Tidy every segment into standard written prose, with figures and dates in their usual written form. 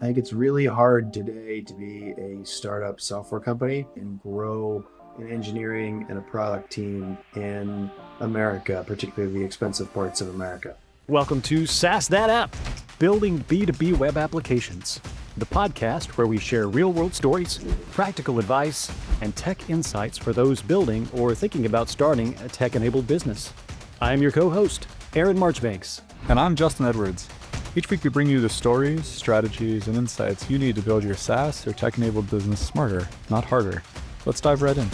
I think it's really hard today to be a startup software company and grow an engineering and a product team in America, particularly the expensive parts of America. Welcome to SaaS That App, building B2B Web Applications, the podcast where we share real-world stories, practical advice, and tech insights for those building or thinking about starting a tech-enabled business. I'm your co-host, Aaron Marchbanks. And I'm Justin Edwards. Each week we bring you the stories, strategies, and insights you need to build your SaaS or tech-enabled business smarter, not harder. Let's dive right in.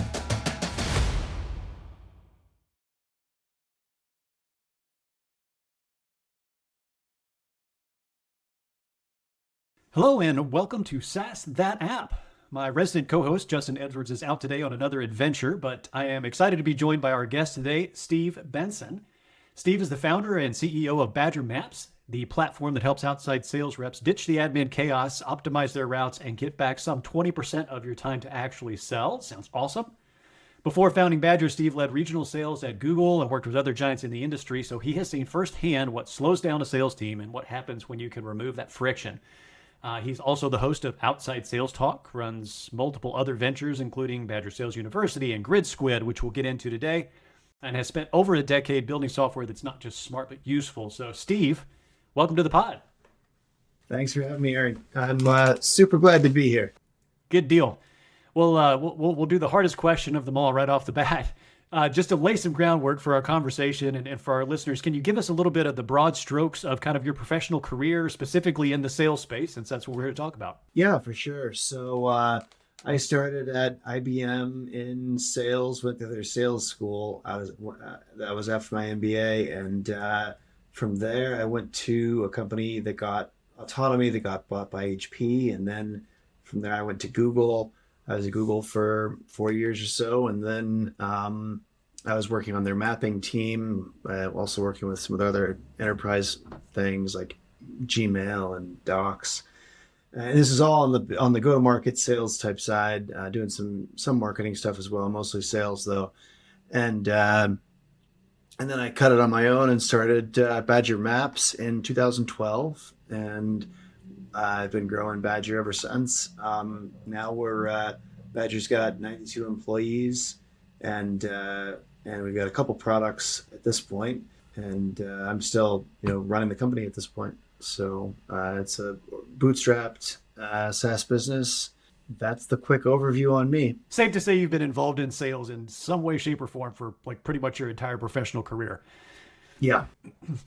Hello and welcome to SaaS That App. My resident co-host, Justin Edwards, is out today on another adventure, but I am excited to be joined by our guest today, Steve Benson. Steve is the founder and CEO of Badger Maps, the platform that helps outside sales reps ditch the admin chaos, optimize their routes, and get back some 20% of your time to actually sell. Sounds awesome. Before founding Badger, Steve led regional sales at Google and worked with other giants in the industry, so he has seen firsthand what slows down a sales team and what happens when you can remove that friction. He's also the host of Outside Sales Talk, runs multiple other ventures, including Badger Sales University and Grid Squid, which we'll get into today, and has spent over a decade building software that's not just smart, but useful. So, Steve, welcome to the pod. Thanks for having me, Aaron. I'm super glad to be here. Good deal. Well, we'll do the hardest question of them all right off the bat. Just to lay some groundwork for our conversation and for our listeners, can you give us a little bit of the broad strokes of kind of your professional career, specifically in the sales space, since that's what we're here to talk about? Yeah, for sure. So I started at IBM in sales, went to their sales school. That was after my MBA, and from there I went to a company that got autonomy that got bought by HP, and then from there I went to Google. I was at Google for 4 years or so, and then I was working on their mapping team, also working with some of the other enterprise things like Gmail and Docs. And this is all on the go-to-market sales type side, doing some marketing stuff as well, mostly sales though. And then I cut it on my own and started Badger Maps in 2012, and I've been growing Badger ever since. Now Badger's got 92 employees, and we've got a couple products at this point, and I'm still running the company at this point. So it's a bootstrapped SaaS business. That's the quick overview on me. Safe to say you've been involved in sales in some way, shape, or form for like pretty much your entire professional career. Yeah.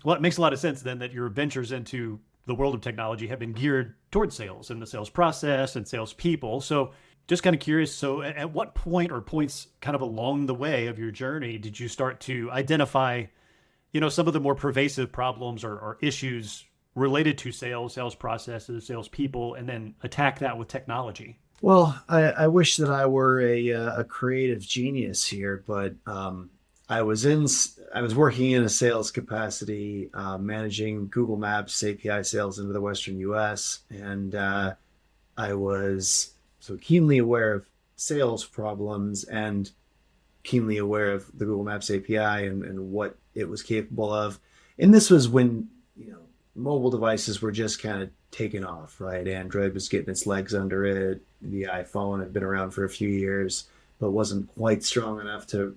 Well, it makes a lot of sense then that your ventures into the world of technology have been geared towards sales and the sales process and sales people. So just kind of curious, so at what point or points kind of along the way of your journey did you start to identify, some of the more pervasive problems or issues related to sales processes, sales people, and then attack that with technology? Well, I wish that I were a creative genius here, but I was working in a sales capacity, managing Google Maps API sales into the Western US, and I was so keenly aware of sales problems and keenly aware of the Google Maps API and what it was capable of. And this was when mobile devices were just kind of taking off, right? Android was getting its legs under it. The iPhone had been around for a few years, but wasn't quite strong enough to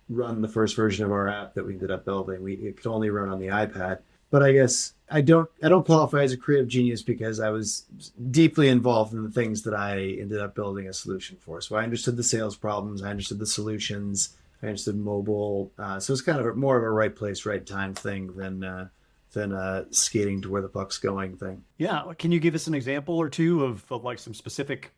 run the first version of our app that we ended up building. It could only run on the iPad. But I guess I don't qualify as a creative genius because I was deeply involved in the things that I ended up building a solution for. So I understood the sales problems, I understood the solutions, I understood mobile. So it's kind of more of a right place, right time thing than skating to where the puck's going thing. Yeah, can you give us an example or two of like some specific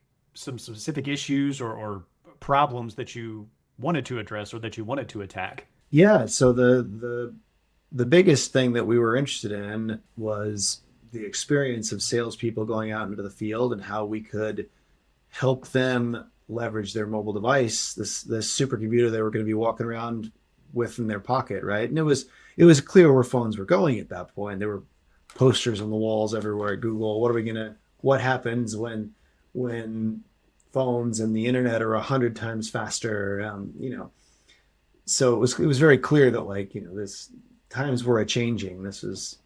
issues or problems that you wanted to address or that you wanted to attack? Yeah, so the biggest thing that we were interested in was the experience of salespeople going out into the field and how we could help them leverage their mobile device, this supercomputer they were going to be walking around with in their pocket, right? And it was clear where phones were going at that point. There were posters on the walls everywhere at Google. What happens when phones and the internet are 100 times faster? So it was very clear that this times were a changing. This was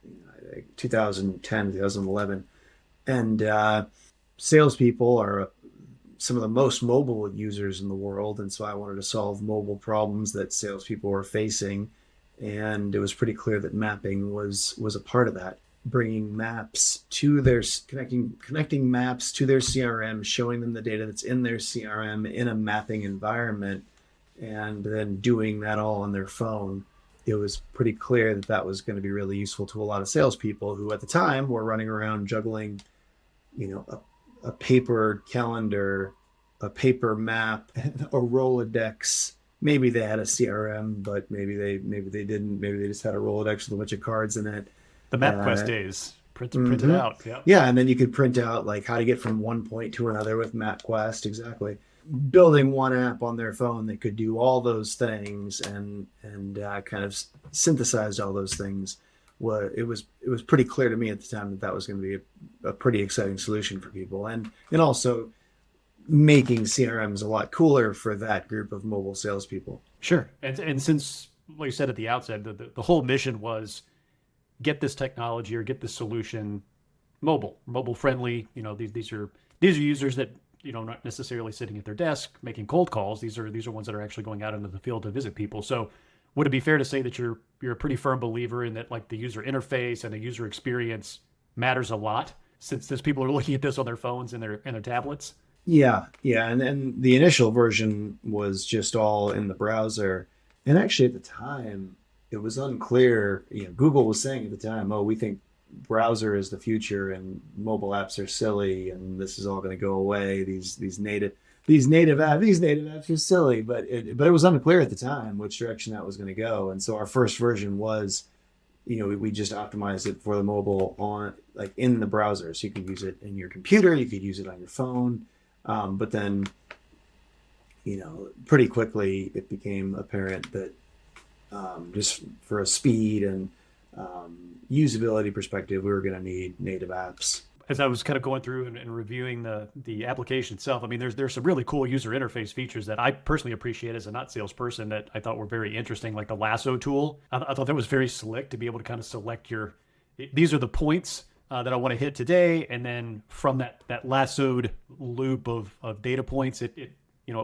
2010, 2011. And salespeople are some of the most mobile users in the world. And so I wanted to solve mobile problems that salespeople were facing. And it was pretty clear that mapping was a part of that. Bringing maps to their connecting maps to their CRM, showing them the data that's in their CRM in a mapping environment, and then doing that all on their phone. It was pretty clear that that was going to be really useful to a lot of salespeople who at the time were running around juggling, a paper calendar, a paper map, a Rolodex. Maybe they had a CRM, but maybe they didn't. Maybe they just had a Rolodex with a bunch of cards in it. The MapQuest days, print it out. Yeah. Yeah, and then you could print out like how to get from one point to another with MapQuest. Exactly. Building one app on their phone that could do all those things and kind of synthesized all those things. It was pretty clear to me at the time that was going to be a pretty exciting solution for people, and also making CRMs a lot cooler for that group of mobile salespeople. Sure, and since, like you said at the outset, the whole mission was get this technology or get this solution mobile friendly. These are users that not necessarily sitting at their desk making cold calls. These are ones that are actually going out into the field to visit people. So would it be fair to say that you're a pretty firm believer in that, like, the user interface and the user experience matters a lot, since people are looking at this on their phones and their tablets? Yeah, and then the initial version was just all in the browser, and actually at the time it was unclear. Google was saying at the time, "Oh, we think browser is the future, and mobile apps are silly, and this is all going to go away. These native apps are silly." But it was unclear at the time which direction that was going to go. And so our first version was, we just optimized it for the mobile in the browser, so you could use it in your computer, you could use it on your phone. But then, pretty quickly it became apparent that just for a speed and usability perspective, we were going to need native apps. As I was kind of going through and reviewing the application itself, I mean, there's some really cool user interface features that I personally appreciate as a not salesperson that I thought were very interesting, like the lasso tool. I thought that was very slick to be able to kind of select these are the points that I want to hit today, and then from that lassoed loop of data points, it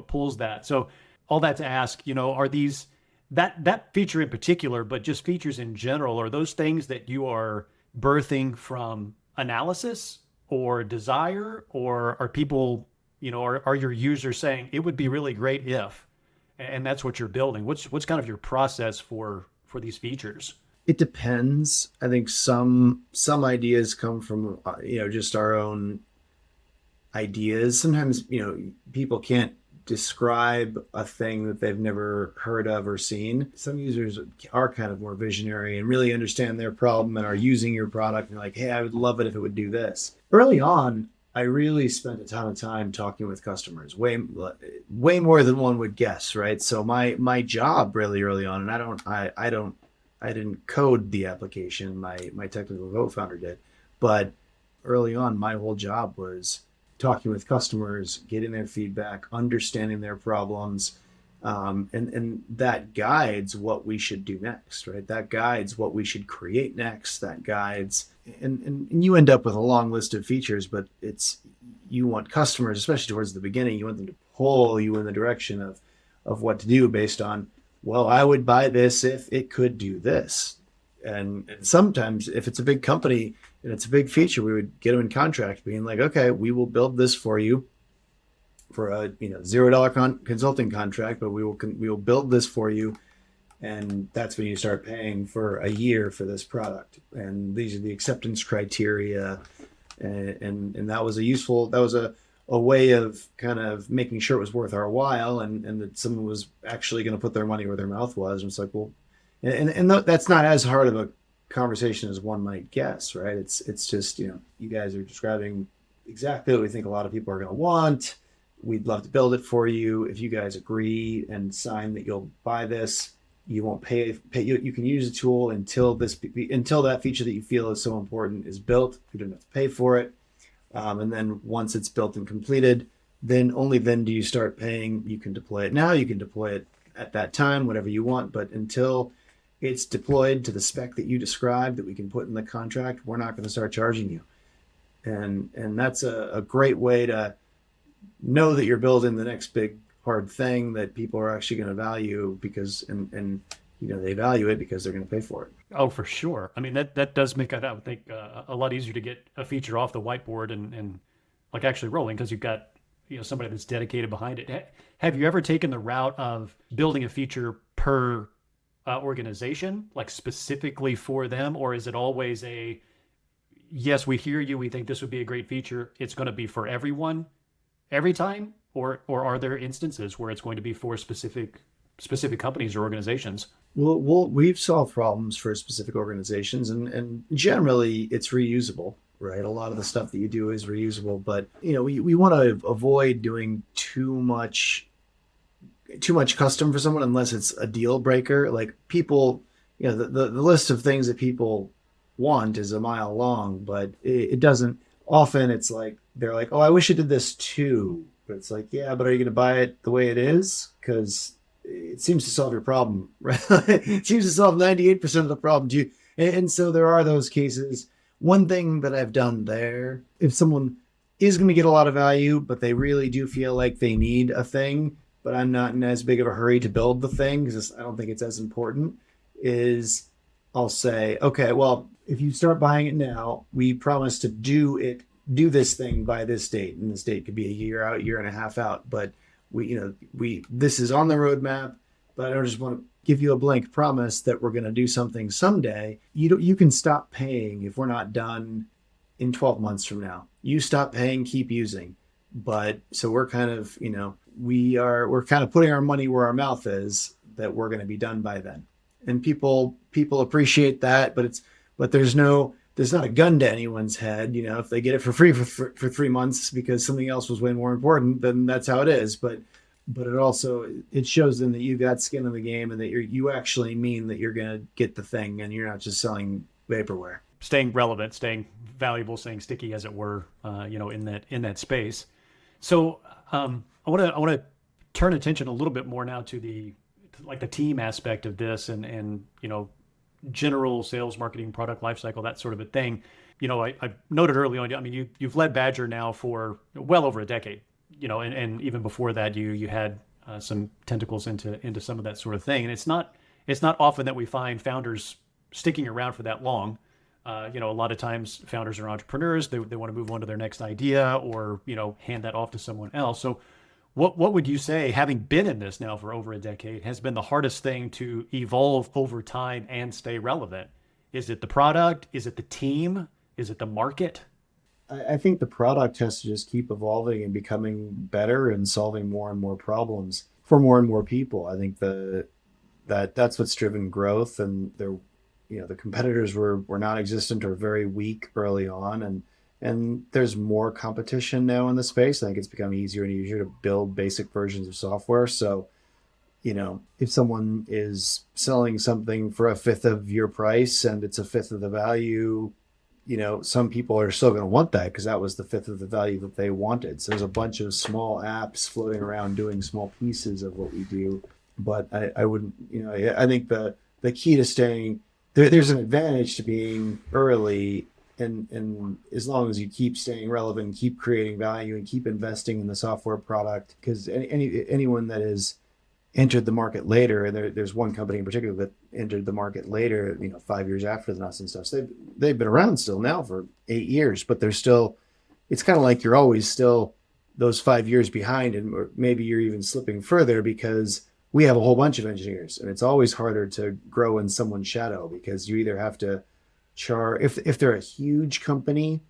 pulls that. So all that to ask, are these that feature in particular, but just features in general, are those things that you are birthing from analysis or desire, or are people, are your users saying it would be really great if, and that's what you're building? What's kind of your process for these features? It depends. I think some ideas come from just our own ideas. Sometimes people can't describe a thing that they've never heard of or seen. Some users are kind of more visionary and really understand their problem and are using your product and like, hey, I would love it if it would do this. Early on, I really spent a ton of time talking with customers, way more than one would guess, right? So my job really early on, and I didn't code the application, my technical co-founder did, but early on, my whole job was talking with customers, getting their feedback, understanding their problems, and that guides what we should do next, right? That guides what we should create next. That guides, and you end up with a long list of features, but you want customers, especially towards the beginning, you want them to pull you in the direction of what to do based on, well, I would buy this if it could do this. And sometimes if it's a big company and it's a big feature, we would get them in contract being like, okay, we will build this for you for a $0 consulting contract, but we will build this for you. And that's when you start paying for a year for this product. And these are the acceptance criteria. And that was a way of kind of making sure it was worth our while and that someone was actually going to put their money where their mouth was. And it's like, well, and that's not as hard of a conversation as one might guess, right? It's just, you guys are describing exactly what we think a lot of people are going to want. We'd love to build it for you. If you guys agree and sign that you'll buy this, you won't pay. You can use the tool until that feature that you feel is so important is built. You don't have to pay for it. And then once it's built and completed, only then do you start paying. You can deploy it now. You can deploy it at that time, whatever you want. But until it's deployed to the spec that you described that we can put in the contract, we're not going to start charging you. And that's a great way to know that you're building the next big hard thing that people are actually going to value because they value it because they're going to pay for it. Oh, for sure. I mean, that does make it, I would think, a lot easier to get a feature off the whiteboard and like actually rolling because you've got somebody that's dedicated behind it. Have you ever taken the route of building a feature per organization, like specifically for them, or is it always yes, we hear you, we think this would be a great feature, it's going to be for everyone every time, or are there instances where it's going to be for specific companies or organizations? Well, we've solved problems for specific organizations, and generally it's reusable, right? A lot of the stuff that you do is reusable, but we want to avoid doing too much custom for someone unless it's a deal breaker. Like people, the list of things that people want is a mile long, but it doesn't. Often it's like they're like, oh, I wish it did this too, but it's like, yeah, but are you going to buy it the way it is? Because it seems to solve your problem, right? It seems to solve 98% of the problem. And so there are those cases. One thing that I've done there, if someone is going to get a lot of value, but they really do feel like they need a thing, but I'm not in as big of a hurry to build the thing because I don't think it's as important, is I'll say, okay, well, if you start buying it now, we promise to do this thing by this date. And this date could be a year out, year and a half out, but this is on the roadmap, but I don't just want to give you a blank promise that we're going to do something someday. You can stop paying if we're not done in 12 months from now. You stop paying, keep using. But so we're kind of, we're kind of putting our money where our mouth is that we're going to be done by then. And people appreciate that, but there's not a gun to anyone's head. If they get it for free for 3 months because something else was way more important, then that's how it is. But it shows them that you've got skin in the game and that you actually mean that you're going to get the thing and you're not just selling vaporware. Staying relevant, staying valuable, staying sticky, as it were, in that space. So I want to turn attention a little bit more now to the team aspect of this and general sales, marketing, product lifecycle, that sort of a thing. I noted early on, I mean, you've led Badger now for well over a decade, and even before that, you had some tentacles into some of that sort of thing. And it's not often that we find founders sticking around for that long. A lot of times founders are entrepreneurs. They want to move on to their next idea or, hand that off to someone else. So what would you say, having been in this now for over a decade, has been the hardest thing to evolve over time and stay relevant? Is it the product? Is it the team? Is it the market? I think the product has to just keep evolving and becoming better and solving more and more problems for more and more people. I think that's what's driven growth, and the competitors were non-existent or very weak early on, and there's more competition now in the space. I think it's become easier and easier to build basic versions of software. So, if someone is selling something for a fifth of your price and it's a fifth of the value, some people are still going to want that because that was the fifth of the value that they wanted. So there's a bunch of small apps floating around doing small pieces of what we do. But I wouldn't, I think the key to staying there's an advantage to being early, and as long as you keep staying relevant, keep creating value, and keep investing in the software product, because anyone that has entered the market later, and there's one company in particular that entered the market later, 5 years after us and stuff. So they've been around still now for 8 years, but they're still. It's kind of like you're always still those 5 years behind, and maybe you're even slipping further because we have a whole bunch of engineers, and it's always harder to grow in someone's shadow because you either have to if they're a huge company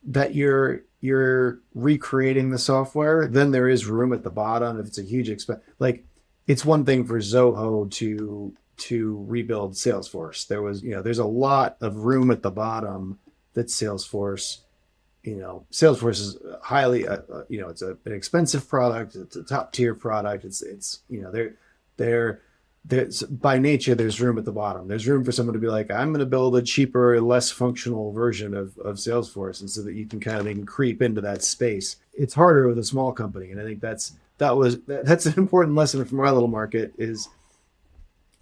that you're recreating the software, then there is room at the bottom. If it's a huge expense, like it's one thing for Zoho to rebuild Salesforce. There's a lot of room at the bottom that Salesforce is highly, it's an expensive product. It's a top tier product. They're by nature, there's room at the bottom. There's room for someone to be like, I'm going to build a cheaper, less functional version of Salesforce, and so that you can kind of creep into that space. It's harder with a small company, and I think that's an important lesson from our little market. Is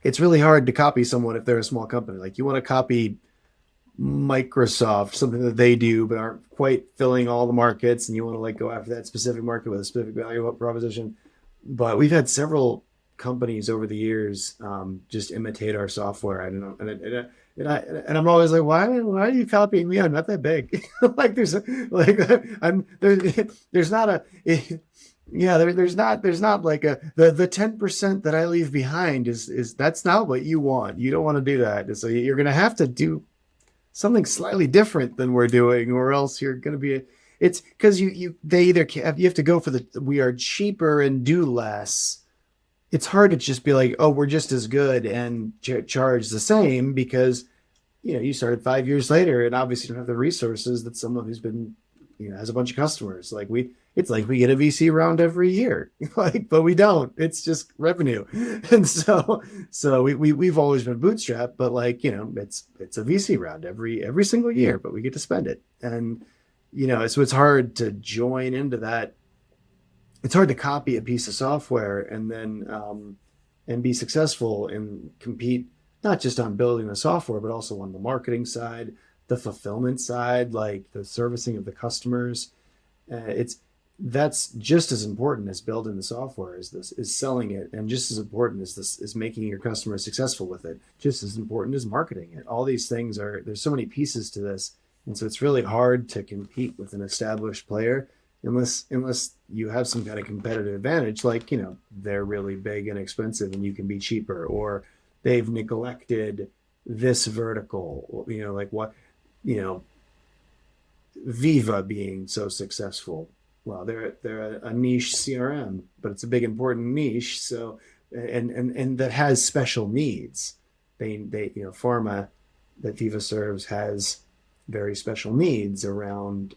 it's really hard to copy someone if they're a small company. Like you want to copy Microsoft, something that they do but aren't quite filling all the markets, and you want to like go after that specific market with a specific value proposition. But we've had several companies over the years just imitate our software. I don't know, and I'm always like, why are you copying me? I'm not that big. Like there's not a yeah, there's not like the 10% that I leave behind is that's not what you want. You don't want to do that. So you're gonna have to do something slightly different than we're doing, or else you're gonna be. It's because they either you have to go for the we are cheaper and do less. It's hard to just be like, oh, we're just as good and charge the same, because you started 5 years later and obviously don't have the resources that someone who's been has a bunch of customers. It's like we get a VC round every year, but we don't. It's just revenue, and so we've always been bootstrapped, but it's a VC round every single year, but we get to spend it, and so it's hard to join into that. It's hard to copy a piece of software and then and be successful and compete not just on building the software, but also on the marketing side, the fulfillment side, like the servicing of the customers. That's just as important as building the software is selling it, and just as important as this is making your customers successful with it. Just as important as marketing it. All these things there's so many pieces to this, and so it's really hard to compete with an established player unless you have some kind of competitive advantage, like they're really big and expensive and you can be cheaper, or they've neglected this vertical, like what Viva being so successful. Well, they're a niche CRM, but it's a big important niche. So and that has special needs. They pharma that Viva serves has very special needs around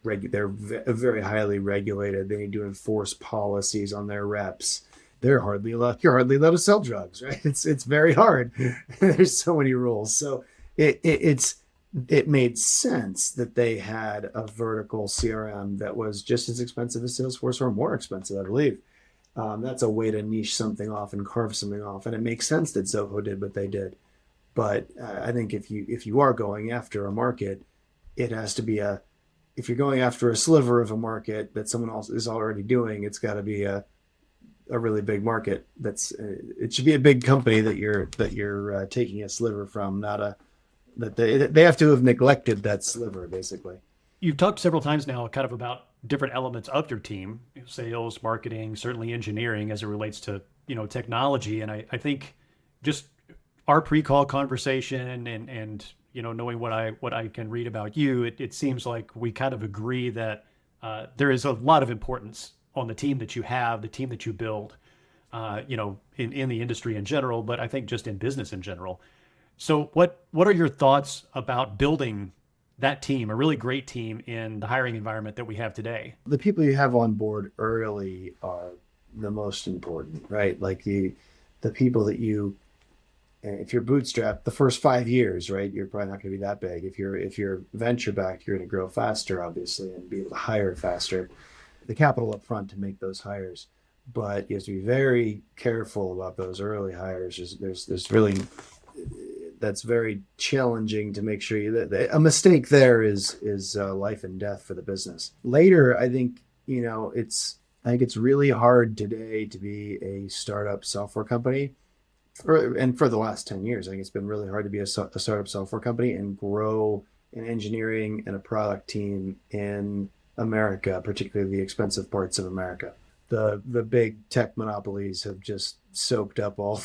they're very highly regulated. They need to enforce policies on their reps. You're hardly allowed to sell drugs, right? It's very hard. There's so many rules. So it made sense that they had a vertical CRM that was just as expensive as Salesforce, or more expensive, I believe. That's a way to niche something off and carve something off, and it makes sense that Zoho did what they did. But I think if you are going after a market, it has to be if you're going after a sliver of a market that someone else is already doing, it's got to be a really big market. It should be a big company that you're taking a sliver from, not that they have to have neglected that sliver, basically. You've talked several times now kind of about different elements of your team, sales, marketing, certainly engineering as it relates to, technology. And I think just our pre-call conversation and knowing what I can read about you, it seems like we kind of agree that there is a lot of importance on the team that you have, the team that you build, in the industry in general, but I think just in business in general. So what are your thoughts about building that team, a really great team, in the hiring environment that we have today? The people you have on board early are the most important, right? Like the people that if you're bootstrapped, the first 5 years, right, you're probably not going to be that big. If you're venture backed, you're going to grow faster, obviously, and be able to hire faster. The capital up front to make those hires, but you have to be very careful about those early hires. There's really that's very challenging to make sure that a mistake there is life and death for the business. Later, I think it's really hard today to be a startup software company. And for the last 10 years, I think it's been really hard to be a startup software company and grow an engineering and a product team in America, particularly the expensive parts of America. The big tech monopolies have just soaked up all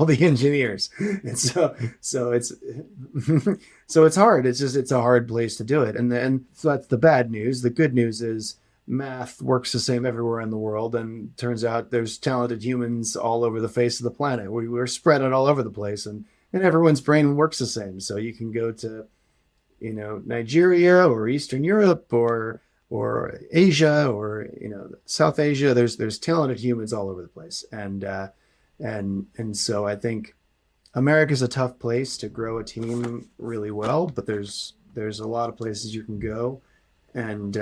the engineers, and so it's so it's hard. It's a hard place to do it, and so that's the bad news. The good news is math works the same everywhere in the world, and turns out there's talented humans all over the face of the planet. We're spread out all over the place, and everyone's brain works the same. So you can go to Nigeria or Eastern Europe or Asia or South Asia. There's talented humans all over the place, and so I think America's a tough place to grow a team really well, but there's a lot of places you can go and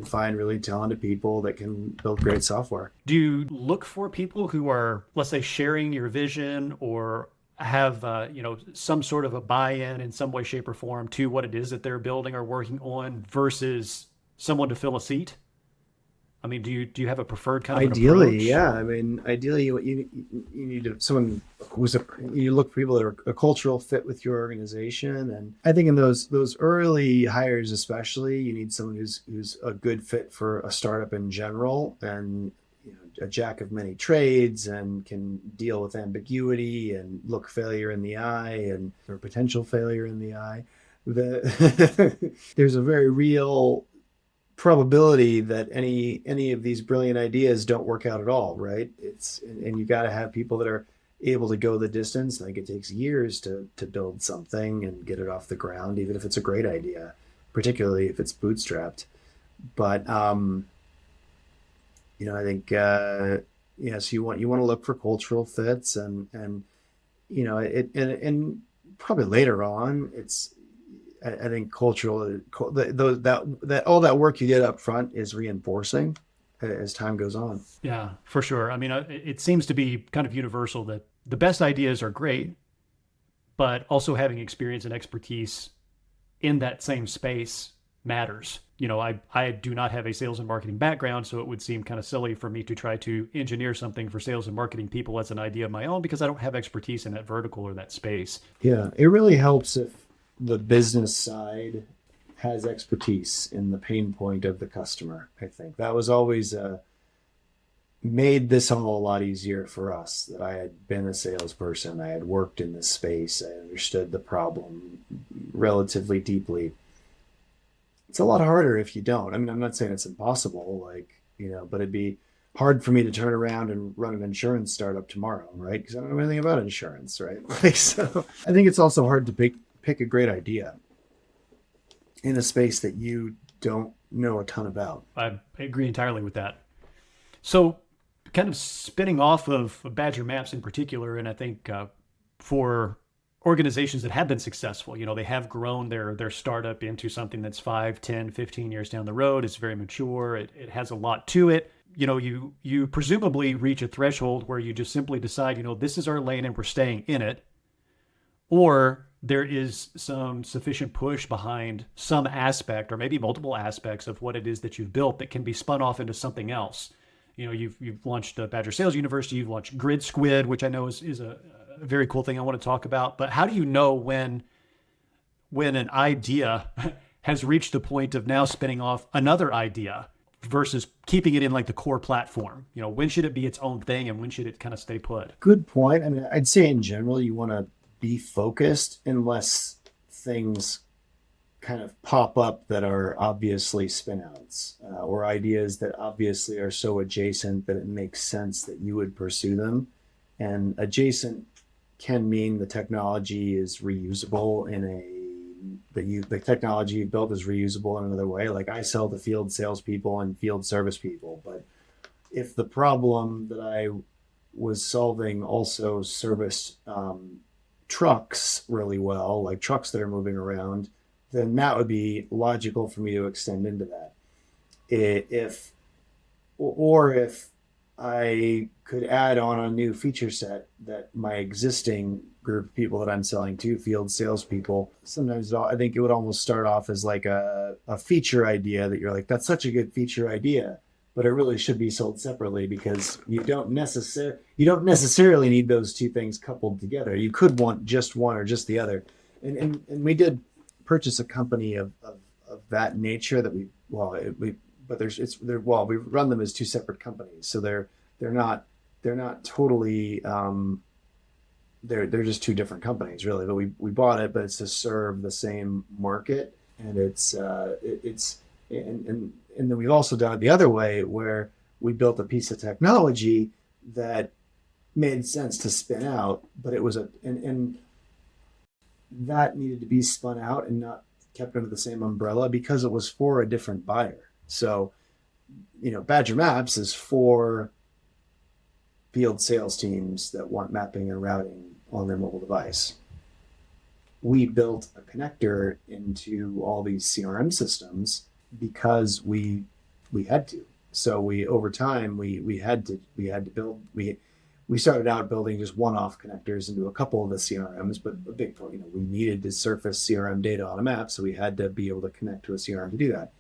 find really talented people that can build great software. Do you look for people who are, let's say, sharing your vision or have some sort of a buy-in in some way, shape, or form to what it is that they're building or working on versus someone to fill a seat? I mean, do you have a preferred kind of an Ideally, approach? yeah. I mean, ideally, you need someone who's you look for people that are a cultural fit with your organization, and I think in those early hires, especially, you need someone who's a good fit for a startup in general, and a jack of many trades, and can deal with ambiguity and look failure in the eye and or potential failure in the eye. There's a very real probability that any of these brilliant ideas don't work out at all, right? And you got to have people that are able to go the distance. Like it takes years to build something and get it off the ground, even if it's a great idea, particularly if it's bootstrapped. But I think yes, you want to look for cultural fits, and and probably later on, I think cultural, that all that work you did up front is reinforcing as time goes on. Yeah, for sure. I mean, it seems to be kind of universal that the best ideas are great, but also having experience and expertise in that same space matters. I do not have a sales and marketing background, so it would seem kind of silly for me to try to engineer something for sales and marketing people as an idea of my own because I don't have expertise in that vertical or that space. Yeah, it really helps if the business side has expertise in the pain point of the customer. I think that was always made this all a lot easier for us, that I had been a salesperson, I had worked in this space, I understood the problem relatively deeply. It's a lot harder if you don't. I mean, I'm not saying it's impossible, but it'd be hard for me to turn around and run an insurance startup tomorrow, right? Because I don't know anything about insurance, right? So I think it's also hard to pick a great idea in a space that you don't know a ton about. I agree entirely with that. So, kind of spinning off of Badger Maps in particular, and I think for organizations that have been successful, they have grown their startup into something that's 5, 10, 15 years down the road. It's very mature. It has a lot to it. You presumably reach a threshold where you just simply decide, this is our lane and we're staying in it. Or there is some sufficient push behind some aspect or maybe multiple aspects of what it is that you've built that can be spun off into something else. You've launched Badger Sales University, you've launched Grid Squid, which I know is a very cool thing I want to talk about. But how do you know when an idea has reached the point of now spinning off another idea versus keeping it in like the core platform? When should it be its own thing and when should it kind of stay put? Good point. I mean, I'd say in general, you want to be focused unless things kind of pop up that are obviously spinouts or ideas that obviously are so adjacent that it makes sense that you would pursue them. And adjacent can mean the technology is reusable the technology you built is reusable in another way. Like I sell to field salespeople and field service people, but if the problem that I was solving also serviced trucks really well, like trucks that are moving around, then that would be logical for me to extend into that. If I could add on a new feature set that my existing group of people that I'm selling to, field salespeople, sometimes I think it would almost start off as like a feature idea that you're like, that's such a good feature idea, but it really should be sold separately because you don't necessarily need those two things coupled together. You could want just one or just the other. And we did purchase a company of that nature that we run them as two separate companies. So they're not totally they're just two different companies really. But we bought it, but it's to serve the same market, and and then we've also done it the other way where we built a piece of technology that made sense to spin out, but it was and that needed to be spun out and not kept under the same umbrella because it was for a different buyer. So, Badger Maps is for field sales teams that want mapping and routing on their mobile device. We built a connector into all these CRM systems because we had to. So over time we had to build we started out building just one-off connectors into a couple of the CRMs, but a big point, we needed to surface CRM data on a map, so we had to be able to connect to a CRM to do that.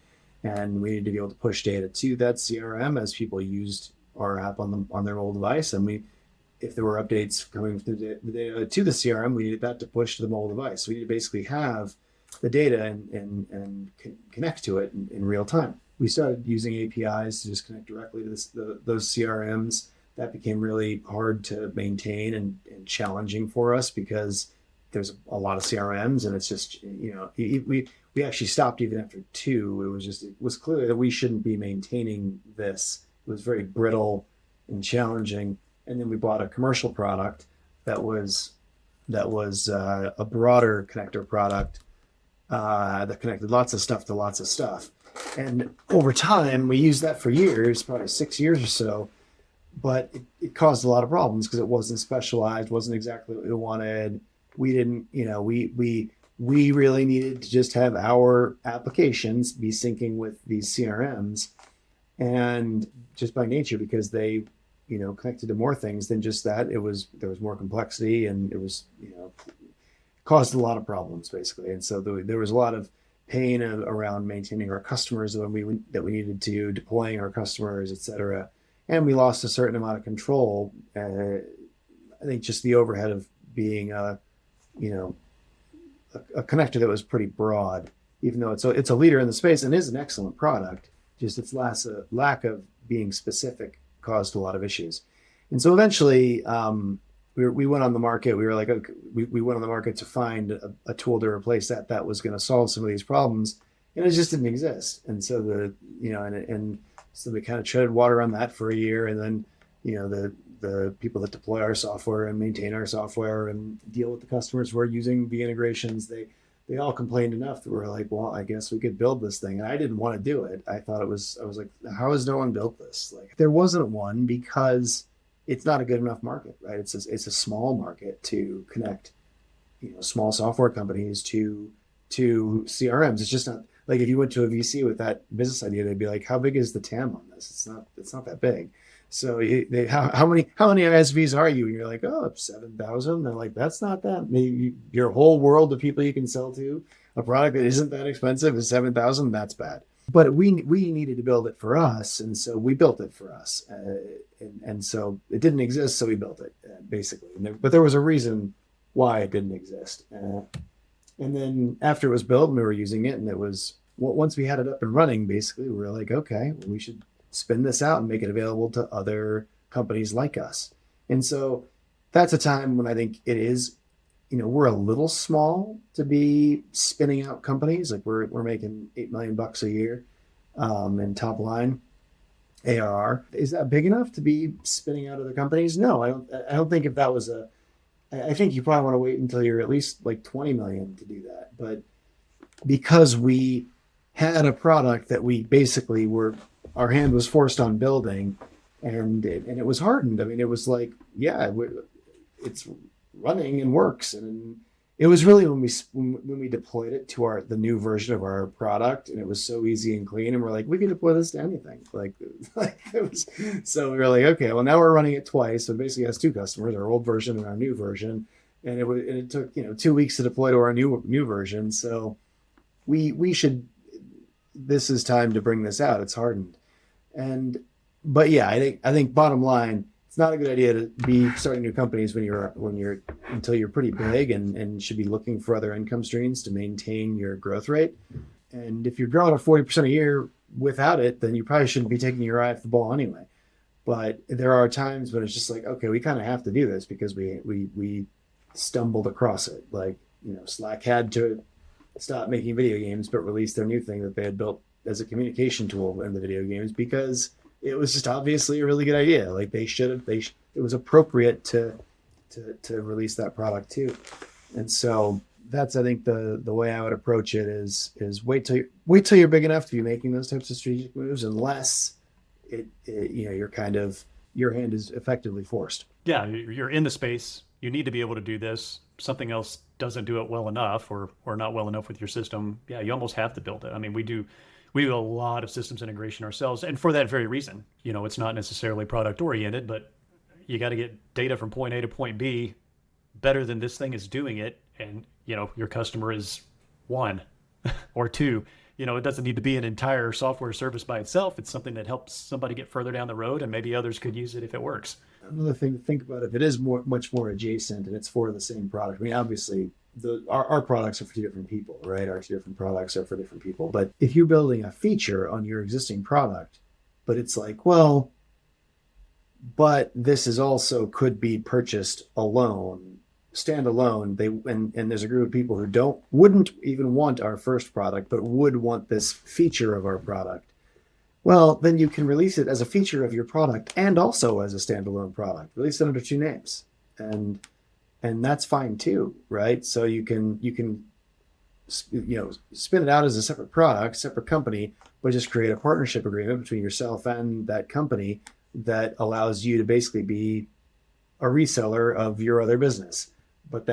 And we needed to be able to push data to that CRM as people used our app on their mobile device. And if there were updates coming through the data to the CRM, we needed that to push to the mobile device. So we need to basically have the data and connect to it in real time. We started using APIs to just connect directly to those CRMs. That became really hard to maintain and challenging for us because there's a lot of CRMs, and it's just, we actually stopped even after 2. It was clear that we shouldn't be maintaining this. It was very brittle and challenging. And then we bought a commercial product that was a broader connector product that connected lots of stuff to lots of stuff. And over time, we used that for years, probably 6 years or so. But it caused a lot of problems because it wasn't specialized, wasn't exactly what we wanted. We didn't, we really needed to just have our applications be syncing with these CRMs, and just by nature, because they, connected to more things than just that, there was more complexity, and it was, caused a lot of problems basically. And so there was a lot of pain around maintaining our customers that we needed to, deploying our customers, et cetera. And we lost a certain amount of control. I think just the overhead of being a connector that was pretty broad, even though it's a leader in the space and is an excellent product. Just its lack of being specific caused a lot of issues. And so eventually we went on the market. We were like, okay, we went on the market to find a tool to replace that was going to solve some of these problems, and it just didn't exist. And so so we kind of treaded water on that for a year, and then, the people that deploy our software and maintain our software and deal with the customers who are using the integrations, they all complained enough that we're like, well, I guess we could build this thing. And I didn't want to do it. I was like, how has no one built this? Like, there wasn't one because it's not a good enough market, right? It's a small market to connect, small software companies to CRMs. It's just not. Like, if you went to a VC with that business idea, they'd be like, "How big is the TAM on this? It's not that big." So how many ISVs are you? And you're like, "Oh, 7,000." They're like, "That's not that. Maybe your whole world of people you can sell to a product that isn't that expensive is 7,000. That's bad." But we needed to build it for us, and so we built it for us. And so it didn't exist, so we built it basically. But there was a reason why it didn't exist. And then after it was built and we were using it, and it was, once we had it up and running, basically, we were like, okay, well, we should spin this out and make it available to other companies like us. And so that's a time when I think it is, we're a little small to be spinning out companies. Like, we're making $8 million a year in top line ARR. Is that big enough to be spinning out other companies? No, I don't think if that was I think you probably want to wait until you're at least like 20 million to do that. But because we had a product that we basically our hand was forced on building, and it was hardened. I mean, it was like, yeah, it's running and works. And it was really when we deployed it to the new version of our product, and it was so easy and clean, and we're like, we can deploy this to anything. Like it was. So we were like, okay, well, now we're running it twice. So it basically has 2 customers, our old version and our new version. And it took 2 weeks to deploy to our new version. So this is time to bring this out. It's hardened. But yeah, I think bottom line, it's not a good idea to be starting new companies until you're pretty big, and should be looking for other income streams to maintain your growth rate. And if you're growing at 40% a year without it, then you probably shouldn't be taking your eye off the ball anyway. But there are times when it's just like, okay, we kind of have to do this because we stumbled across it. Like, Slack had to stop making video games, but release their new thing that they had built as a communication tool in the video games because it was just obviously a really good idea. Like, it was appropriate to release that product too. And so that's, I think, the way I would approach it is wait till you're big enough to be making those types of strategic moves, unless your hand is effectively forced. Yeah, you're in the space. You need to be able to do this. Something else doesn't do it well enough, or not well enough with your system. Yeah, you almost have to build it. I mean, we do a lot of systems integration ourselves, and for that very reason. It's not necessarily product oriented, but you got to get data from point A to point B better than this thing is doing it. And, your customer is one or two. It doesn't need to be an entire software service by itself. It's something that helps somebody get further down the road, and maybe others could use it if it works. Another thing to think about, if it is much more adjacent and it's for the same product. I mean, obviously, our products are for two different people, right? Our two different products are for different people. But if you're building a feature on your existing product, but it's like, well, but this is also could be purchased alone, standalone. And there's a group of people who wouldn't even want our first product, but would want this feature of our product. Well, then you can release it as a feature of your product and also as a standalone product. Release it under two names, and that's fine too, right? So you can spin it out as a separate product, separate company, but just create a partnership agreement between yourself and that company that allows you to basically be a reseller of your other business. But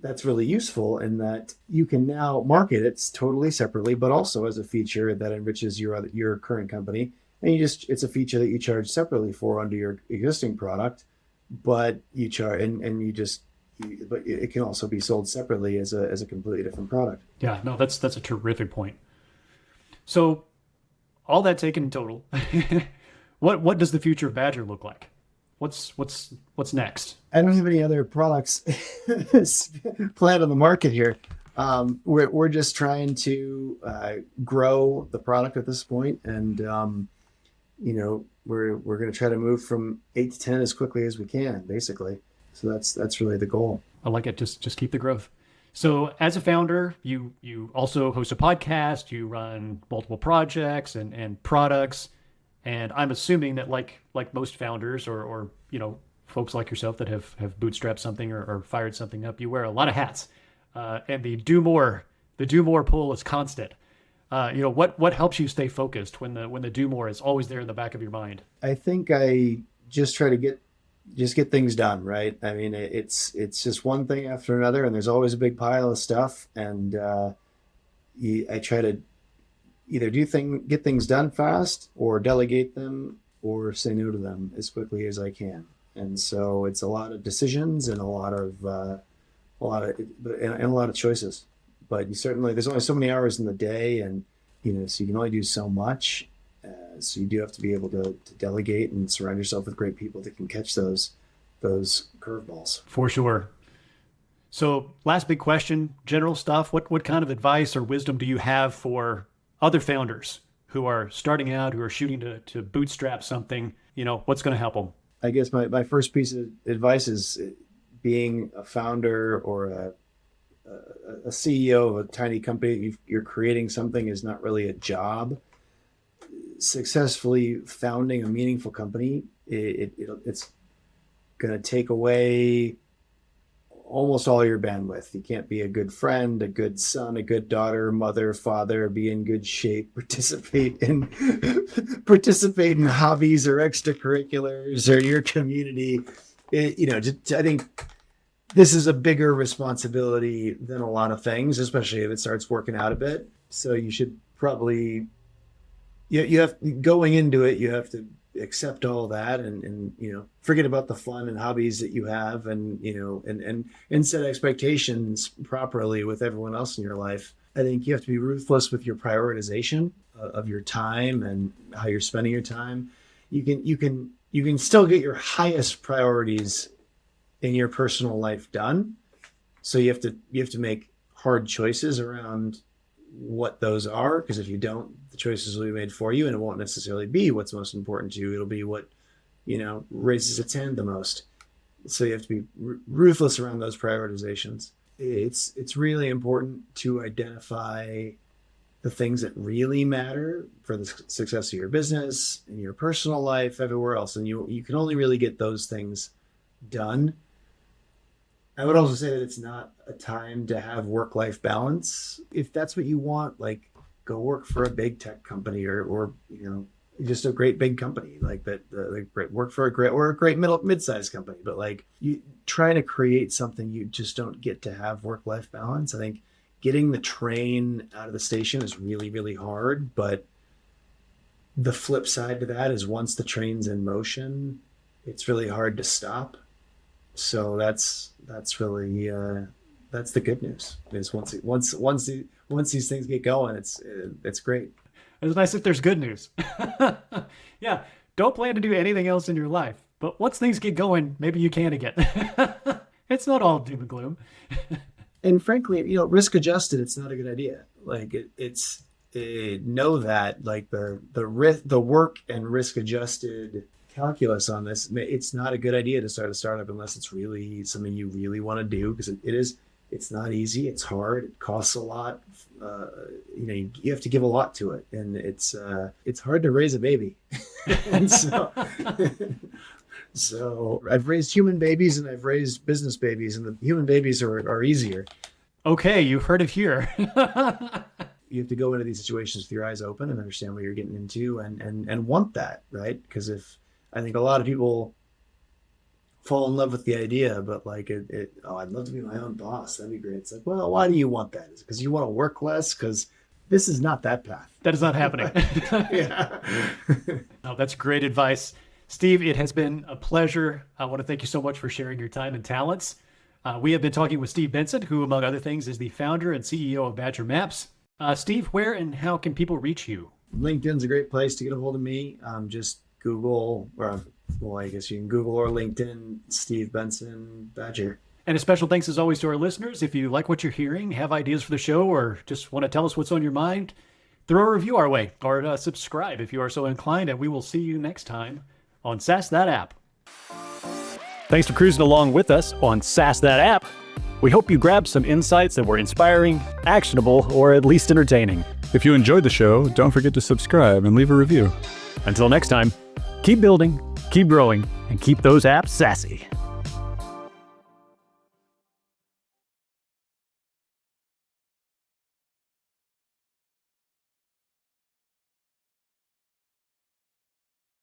that's really useful in that you can now market it totally separately, but also as a feature that enriches your current company. And it's a feature that you charge separately for under your existing product, but you charge but it can also be sold separately as a completely different product. Yeah, no, that's a terrific point. So all that taken in total, what does the future of Badger look like? What's next? I don't have any other products planned on the market here. We're just trying to grow the product at this point, and we're going to try to move from 8 to 10 as quickly as we can, basically. So that's really the goal. I like it. Just keep the growth. So as a founder, you also host a podcast. You run multiple projects and products. And I'm assuming that like most founders or folks like yourself that have bootstrapped something or fired something up, you wear a lot of hats. And the do more pull is constant. What helps you stay focused when the do more is always there in the back of your mind? I think I just try to get things done, right? I mean, it's just one thing after another, and there's always a big pile of stuff. And I try to either get things done fast, or delegate them, or say no to them as quickly as I can. And so it's a lot of decisions and a lot of choices. But there's only so many hours in the day, and so you can only do so much. So you do have to be able to delegate and surround yourself with great people that can catch those curveballs. For sure. So last big question, general stuff. What kind of advice or wisdom do you have for other founders who are starting out, who are shooting to bootstrap something? What's going to help them? I guess my first piece of advice is being a founder or a CEO of a tiny company. You're creating something is not really a job. Successfully founding a meaningful company, it's going to take away almost all your bandwidth. You can't be a good friend, a good son, a good daughter, mother, father, be in good shape, participate in hobbies or extracurriculars or your community. I think this is a bigger responsibility than a lot of things, especially if it starts working out a bit. So you should probably, you have, going into it, you have to accept all that and forget about the fun and hobbies that you have, and set expectations properly with everyone else in your life. I think you have to be ruthless with your prioritization of your time and how you're spending your time. You can still get your highest priorities in your personal life done. So you have to make hard choices around what those are, because if you don't, the choices will be made for you, and it won't necessarily be what's most important to you. It'll be what raises its hand the most. So you have to be ruthless around those prioritizations. It's really important to identify the things that really matter for the success of your business, in your personal life, everywhere else, and you can only really get those things done. I would also say that it's not a time to have work-life balance. If that's what you want, like, go work for a big tech company or just a great big company like that. Work for a great mid-sized company. But like, you trying to create something, you just don't get to have work-life balance. I think getting the train out of the station is really, really hard. But the flip side to that is once the train's in motion, it's really hard to stop. So that's really that's the good news. Is once these things get going, it's great. It's nice if there's good news. Yeah, don't plan to do anything else in your life. But once things get going, maybe you can again. It's not all doom and gloom. And frankly, risk adjusted, it's not a good idea. Like know that like the work and risk adjusted calculus on this, it's not a good idea to start a startup unless it's really something you really want to do, because it's not easy. It's hard. It costs a lot. You have to give a lot to it, and it's hard to raise a baby. And so I've raised human babies and I've raised business babies, and the human babies are easier. Okay, you heard it here. You have to go into these situations with your eyes open and understand what you're getting into, and want that, right? Because I think a lot of people fall in love with the idea, but like I'd love to be my own boss. That'd be great. It's like, well, why do you want that? Is it because you want to work less? Because this is not that path. That is not happening. Yeah. Oh, that's great advice. Steve, it has been a pleasure. I want to thank you so much for sharing your time and talents. We have been talking with Steve Benson, who, among other things, is the founder and CEO of Badger Maps. Steve, where and how can people reach you? LinkedIn's a great place to get a hold of me. Just Google, I guess you can Google or LinkedIn, Steve Benson, Badger. And a special thanks as always to our listeners. If you like what you're hearing, have ideas for the show, or just want to tell us what's on your mind, throw a review our way, or subscribe if you are so inclined, and we will see you next time on SaaS That App. Thanks for cruising along with us on SaaS That App. We hope you grabbed some insights that were inspiring, actionable, or at least entertaining. If you enjoyed the show, don't forget to subscribe and leave a review. Until next time, keep building, keep growing, and keep those apps sassy.